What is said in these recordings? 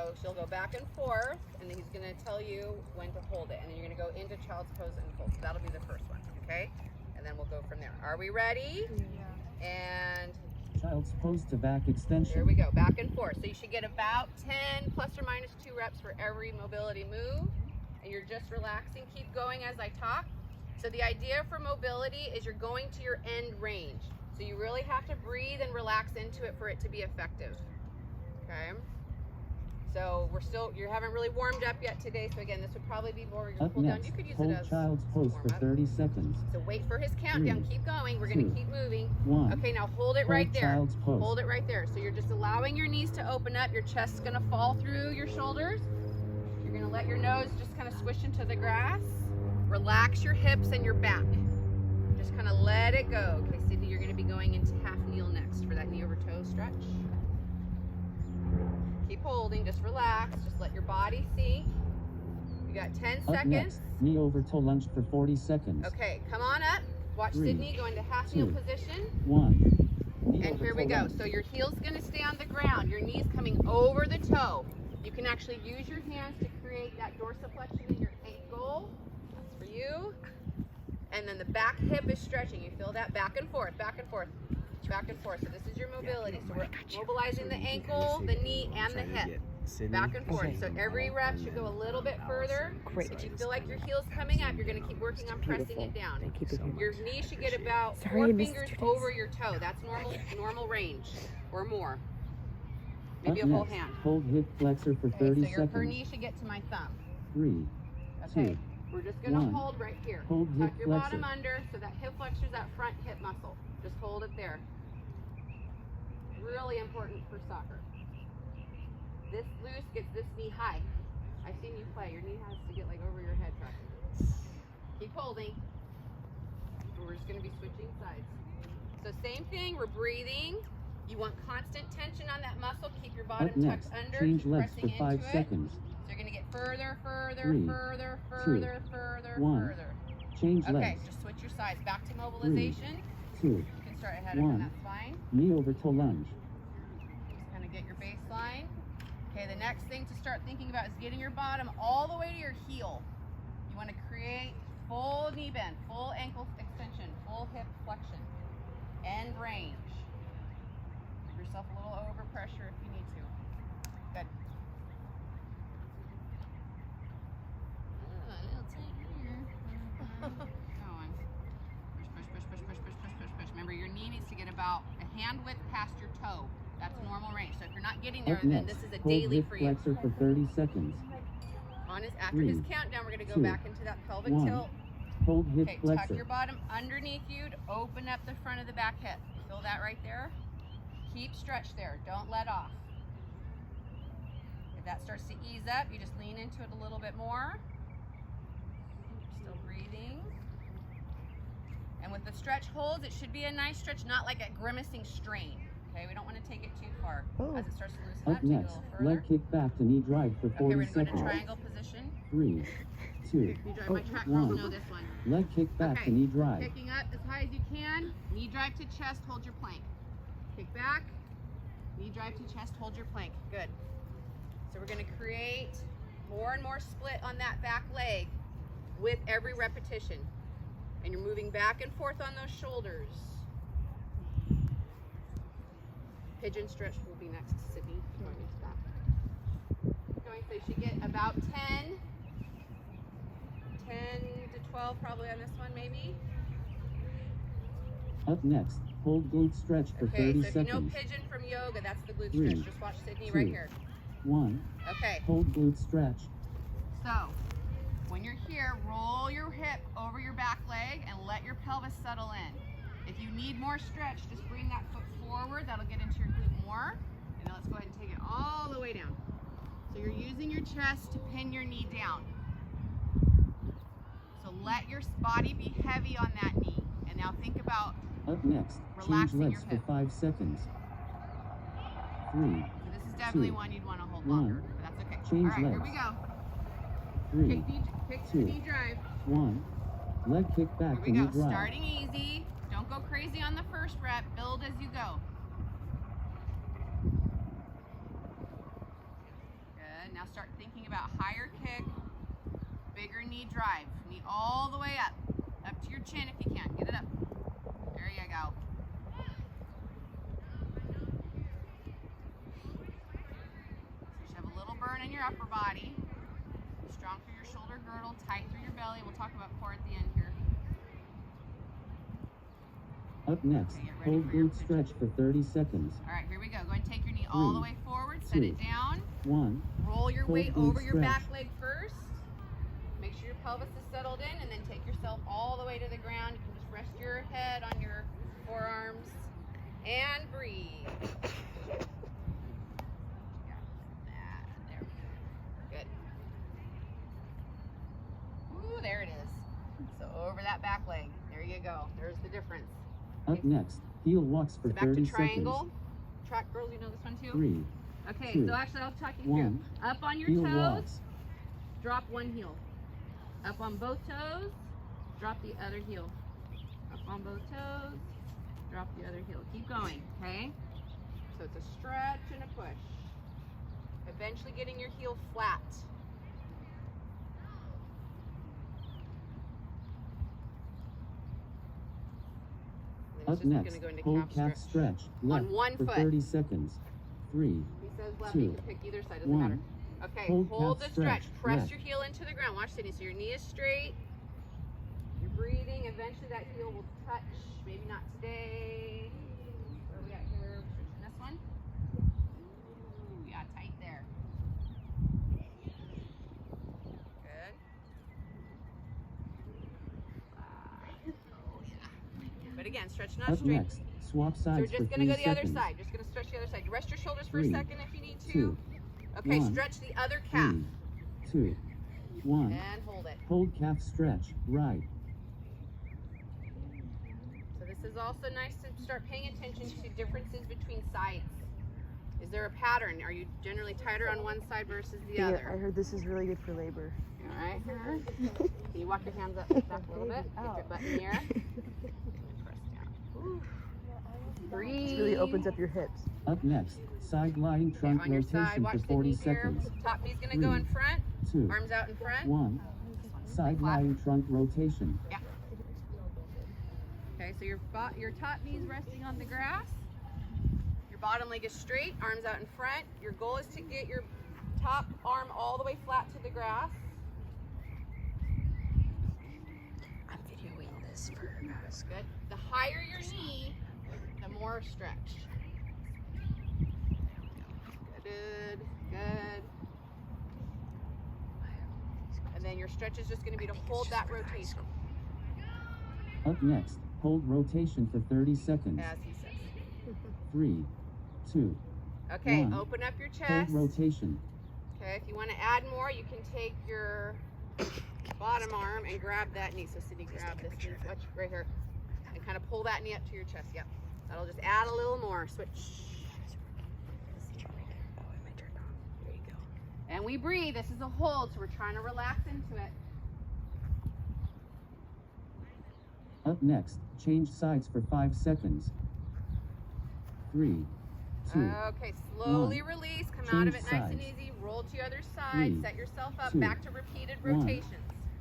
So she'll go back and forth, and then he's going to tell you when to hold it. And then you're going to go into child's pose and fold. So that'll be the first one, okay? And then we'll go from there. Are we ready? Yeah. And Child's pose to back extension. here we go, back and forth. So you should get about 10 plus or minus 2 reps for every mobility move. And you're just relaxing. Keep going as I talk. So the idea for mobility is you're going to your end range. So you really have to breathe and relax into it for it to be effective. Okay? So you haven't really warmed up yet today. So again, this would probably be more your Up cool down. next, You could use hold it as child's pose for warm-up. 30 seconds. So wait for his countdown. 3, Keep going. We're going 2, to keep moving. 1. Okay, now hold it Hold right there. child's pose. Hold it right there. So you're just allowing your knees to open up. Your chest's going to fall through your shoulders. You're going to let your nose just kind of swish into the grass. Relax your hips and your back. Just kind of let it go. Okay, Sydney, you're going to be going into half kneel next for that knee over toe stretch. Keep holding. Just relax. Just let your body sink. You got 10 Up seconds. next, knee over toe lunge for 40 seconds. Okay, come on up. Watch 3, Sydney go into half kneel 2, position. 1. Knee And over here we toe go. lunge. So your heel's going to stay on the ground. Your knee's coming over the toe. You can actually use your hands to create that dorsiflexion in your ankle. That's for you. And then the back hip is stretching. You feel that back and forth, back and forth, back and forth. So this is your mobility. So we're mobilizing the ankle, the knee, and the hip. Back and forth. So every rep should go a little bit further. If you feel like your heel's coming up, you're going to keep working on pressing it down. Your knee should get about 4 fingers over your toe. That's normal range or more. Maybe a Up whole next, hand. hold hip flexor for Okay, 30 so her seconds. knee should get to my thumb. 3, Okay, 2, we're just going to 1. hold right here. Hold Tuck hip your flexor. bottom under so that hip flexor is that front hip muscle. Just hold it there. Really important for soccer. This loose gets this knee high. I've seen you play. Your knee has to get like over your head practically. Keep holding. We're just going to be switching sides. So same thing, we're breathing. You want constant tension on that muscle. Keep your bottom Up next, tucked under. change Keep legs for pressing 5 into it. seconds. So you're going to get further, further, 3, further, 2, further, further, 1. further. Change Okay, legs. just switch your sides. Back to mobilization. 2, You can start ahead of 1. him, that's fine. Knee over toe lunge. Just kind of get your baseline. Okay, the next thing to start thinking about is getting your bottom all the way to your heel. You want to create full knee bend, full ankle extension, full hip flexion, end range. Give yourself a little overpressure if you need to. Good. A little tight here. Going. Push, push, push, push, push, push, push, push, push. Remember, your knee needs to get about a hand width past your toe. That's normal range. So if you're not getting there, Up then next, this is a hold daily hip for you. flexor for 30 seconds. After his 3, countdown, we're going to go 2, back into that pelvic 1. tilt. Hold hip Okay, tuck flexor. your bottom underneath you to open up the front of the back hip. Feel that right there? Keep stretch there. Don't let off. If that starts to ease up, you just lean into it a little bit more. Still breathing. And with the stretch holds, it should be a nice stretch, not like a grimacing strain. Okay, we don't want to take it too far. As it starts to loosen up, Up take it a next, little further. leg kick back to knee drive for Okay, 40 we're going to go into seconds. triangle position. 3, 2, You drive my track girls 1. know this one. Leg kick back Okay, to knee drive. Kicking up as high as you can. Knee drive to chest, hold your plank. Kick back. Knee drive to chest, hold your plank. Good. So we're going to create more and more split on that back leg with every repetition. And you're moving back and forth on those shoulders. Pigeon stretch will be next, Sydney. Going into that. Going, so you should get about 10 to 12 probably on this one, maybe. Up next, hold glute stretch for Okay, 30 so if you know seconds. pigeon from yoga, that's the glute 3, stretch. Just watch Sydney right 2, here. 1. Okay, Hold glute stretch. so when you're here, roll your hip over your back leg and let your pelvis settle in. If you need more stretch, just bring that foot forward. That'll get into your glute more. And now let's go ahead and take it all the way down. So you're using your chest to pin your knee down. So let your body be heavy on that knee. And now think about, Up next, change Relaxing legs your for hip. 5 seconds. 3, so this is definitely 2, one you'd want to hold 1. longer, but that's okay. Change All right, here legs. we go. 3, Kick the 2, knee drive. 1. Leg kick Here back we to knee go. drive. Starting easy. Don't go crazy on the first rep. Build as you go. now start thinking about higher kick, bigger knee drive. Knee all the way up to your chin if you can. Get it up. There you go. So you should have a little burn in your upper body. Strong through your shoulder girdle, tight through your belly. We'll talk about core at the end here. Up next, Okay, get ready hold for your glute stretch for 30 seconds. All right, here we go. Go ahead and take your knee all the way forward. Set 2, it down. 1. Roll your Hold weight glute over your stretch. back leg first. Make sure your pelvis is settled in, and then take yourself all the way to the ground. You can just rest your head on your forearms and breathe. There. Good. Ooh, there it is. So over that back leg. There you go. There's the difference. Up next, heel walks for So back 30 to triangle. seconds. Track girls, you know this one too? 3, Okay, 2, so actually I'll talk you 1. through. Up on your Heel toes, walks. drop one heel. Up on both toes, drop the other heel. Up on both toes, drop the other heel. Keep going, okay? So it's a stretch and a push. Eventually getting your heel flat. And then Up it's just next, gonna go into hold calf stretch. Left one for foot. 30 seconds. 3, He says left, 2, you can pick either side, doesn't 1. matter. Okay, Hold hold calf the stretch. stretch, Press left. your heel into the ground. Watch, Sydney. So your knee is straight. You're breathing. Eventually that heel will touch. Maybe not today. Where are we at here? Stretching this one. Ooh, yeah, tight there. Good. Oh, yeah. But again, stretch not Up straight. next, swap So we're sides for just 3 going to go the other seconds. side. Just going to stretch the other side. Rest your shoulders for a 3, second if you need to. 2, Okay, 1. stretch the other calf. 3, 2, 1. And hold it. Hold calf stretch. Right. So this is also nice to start paying attention to differences between sides. Is there a pattern? Are you generally tighter on one side versus the Yeah, I other? heard this is really good for labor. All right. Can you walk your hands up back a little bit? Get your butt in the air. Press down. Ooh. Breathe. This really opens up your hips. Up next, side lying Okay, trunk on your side, rotation watch for the 40 knees here. seconds. Top knee's gonna go in front. 2, Arms out in front. 1. Side Flat. lying trunk rotation. Yeah. Okay, so your top knee's resting on the grass. Your bottom leg is straight, arms out in front. Your goal is to get your top arm all the way flat to the grass. I'm videoing this for us. Good. The higher your knee, the more stretch. Good, good. And then your stretch is just going to be to hold that rotation, Up next, hold rotation for 30 seconds. as he says. 3, 2, Okay, 1. open up your Hold chest. rotation. Okay, if you want to add more, you can take your bottom arm and grab that knee. So Sydney, grab this knee, watch right here, and kind of pull that knee up to your chest. Yep, that'll just add a little more. Switch. There you go. And we breathe. This is a hold, so we're trying to relax into it. Up next, change sides for 5 seconds. 3, 2, Okay, slowly 1. release. Come out of it Change nice and sides. easy. Roll to your other side. 3, Set yourself up. 2, Back to repeated 1. rotations.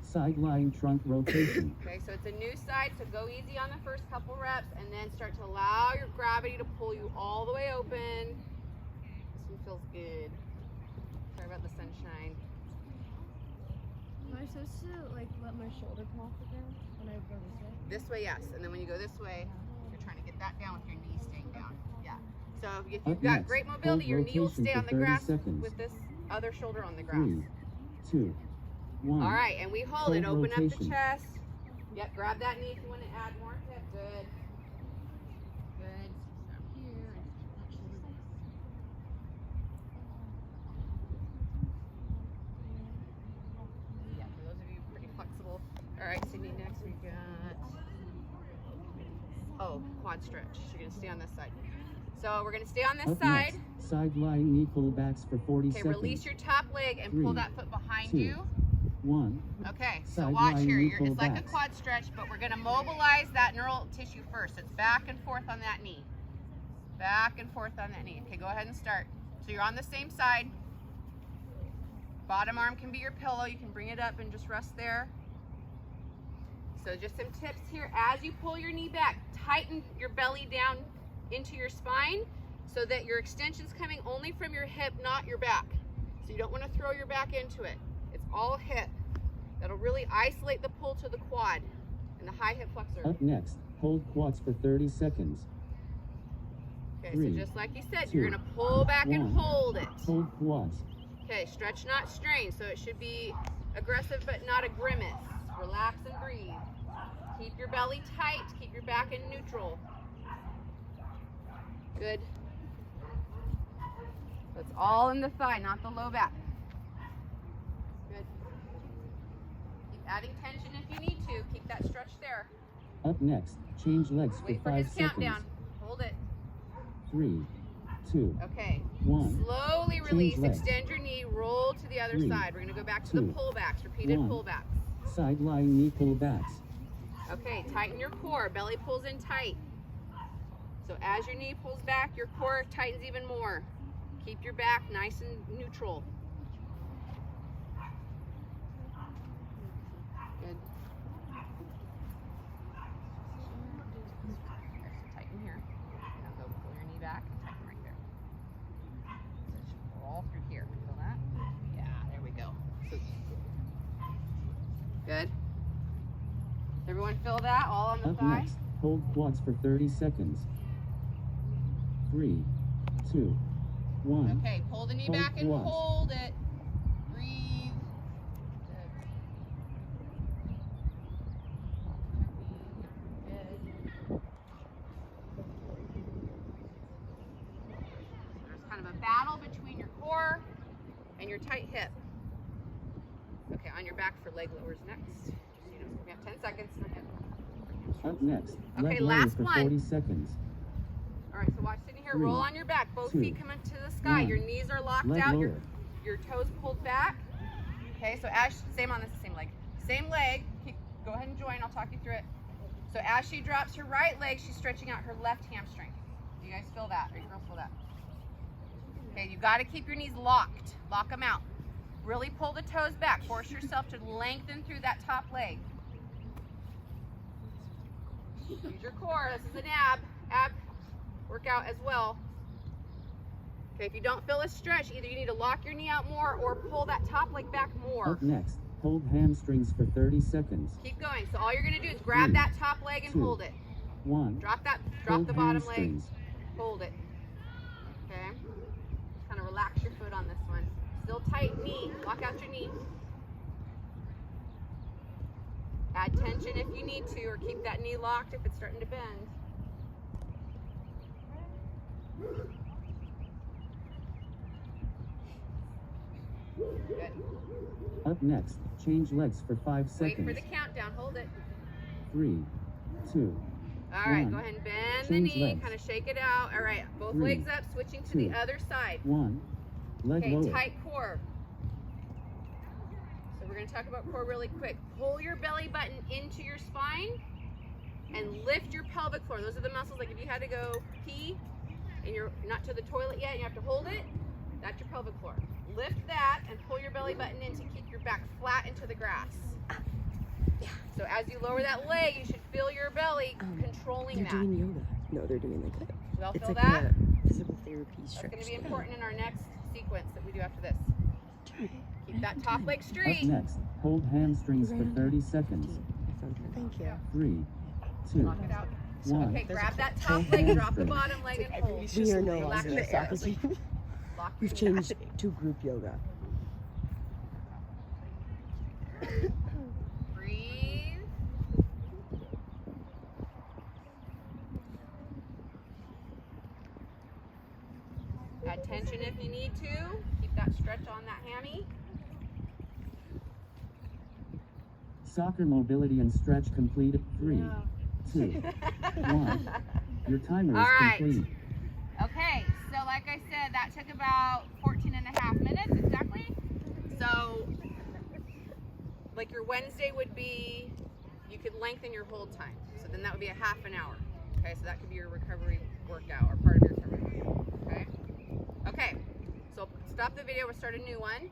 Side lying trunk rotation. Okay, so it's a new side, so go easy on the first couple reps and then start to allow your gravity to pull you all the way open. This one feels good. Sorry about the sunshine. Am I supposed to like let my shoulder come off the ground when I go this way? This way, yes, and then when you go this way, you're trying to get that down with your knee staying down. Yeah. So if you've Up got next, great mobility, your knee will rotation stay for on the 30 grass seconds. with this other shoulder on the grass. 3, 2, 1. All right, and we hold it. Hold Open up the rotation. chest. Yep, grab that knee if you want to add more hip. Good. Good. Stop here. Yeah, for those of you pretty flexible. All right, Sydney, next we got, quad stretch. You're going to stay on this side. So we're going to stay on this Up side. next, side lying knee pullbacks for 40 Okay, seconds. release your top leg and pull 3, that foot behind 2, you. 1. Okay, so Side watch lying here. knee It's like a pullbacks. quad stretch, but we're going to mobilize that neural tissue first. It's back and forth on that knee. Back and forth on that knee. Okay, go ahead and start. So you're on the same side. bottom arm can be your pillow. You can bring it up and just rest there. So just some tips here. As you pull your knee back, tighten your belly down into your spine so that your extension's coming only from your hip, not your back. So you don't want to throw your back into it. It's all hip. That'll really isolate the pull to the quad and the high hip flexor. Up next, hold quads for 30 seconds. Okay, 3, so just like you said, 2, you're gonna pull back and 1. hold it. Hold quads. Okay, stretch, not strain. So it should be aggressive, but not a grimace. Relax and breathe. Keep your belly tight. Keep your back in neutral. Good. That's all in the thigh, not the low back. Good. Keep adding tension if you need to. Keep that stretch there. Up next, change legs for Wait for 5 his seconds. countdown. Hold it. 3, 2, Okay. 1. Slowly Change release. legs. Extend your knee. Roll to the other 3, side. We're going to go back to the 2, pullbacks. Repeated 1. pullbacks. Side lying knee pullbacks. Okay, tighten your core. Belly pulls in tight. So as your knee pulls back, your core tightens even more. Keep your back nice and neutral. Good. Tighten here. Now go pull your knee back and tighten right there. So it should roll through here. Feel that? Yeah, there we go. Good. Everyone feel that? All on the Up thigh? next, hold quads for 30 seconds. 3, 2, 1. Okay, pull the knee Hold back and quads. hold it. Breathe. Good. There's kind of a battle between your core and your tight hip. Okay, on your back for leg lowers next. Just, you know, we have 10 seconds. Up next, Okay, leg last lower for one. 40 seconds. All right, so watch sitting here. 3, Roll on your back. Both 2, feet come into the sky. 1. Your knees are locked Leg out. lower. Your toes pulled back. Okay, so as same on this same leg. Same leg. Go ahead and join. I'll talk you through it. So as she drops her right leg, she's stretching out her left hamstring. Do you guys feel that? Or you girls feel that? Okay, you got to keep your knees locked. Lock them out. Really pull the toes back. Force yourself to lengthen through that top leg. Use your core. This is an ab workout as well. Okay, if you don't feel a stretch, either you need to lock your knee out more or pull that top leg back more. Up next, hold hamstrings for 30 seconds. Keep going. So all you're gonna do is grab 3, that top leg and 2, hold it. 1. Drop Hold the bottom leg, hamstrings. hold it. Okay? Kind of relax your foot on this one. Still tight knee, lock out your knee. Add tension if you need to, or keep that knee locked if it's starting to bend. Good. Up next, change legs for 5 Wait seconds. for the countdown, hold it. 3, 2, All right, 1. go ahead and bend the Change knee, legs. kind of shake it out. All right, both 3, legs up, switching to 2, the other side. 1. Leg Okay, lower. tight core. So we're gonna talk about core really quick. Pull your belly button into your spine and lift your pelvic floor. Those are the muscles, like if you had to go pee and you're not to the toilet yet and you have to hold it, that's your pelvic floor. Lift that and pull your belly button in to keep your back flat into the grass. So as you lower that leg, you should feel your belly controlling They're that. doing yoga. No, they're doing like a, We all it's feel like that? a physical therapy That's stretch. going to be important in our next sequence that we do after this. Try. Keep that top leg Up straight. next, hold hamstrings for 30 seconds. I found her. Thank you. 3, 2, Lock it out. 1. Okay, grab that Hold top leg, drop the hamstrings. bottom leg, and hold. We are no Relax longer your a soccer hips. team. Lock We've your changed to group yoga. Breathe. Add tension if you need to. Keep that stretch on that hammy. Soccer mobility and stretch completed. 3, 2, 1. Your timer All is right. complete. Okay, so like I said, that took about 14 and a half minutes exactly. So, like your Wednesday would be, you could lengthen your hold time. So then that would be a half an hour. Okay, so that could be your recovery workout or part of your recovery workout. Okay? Okay, so stop the video, we'll start a new one.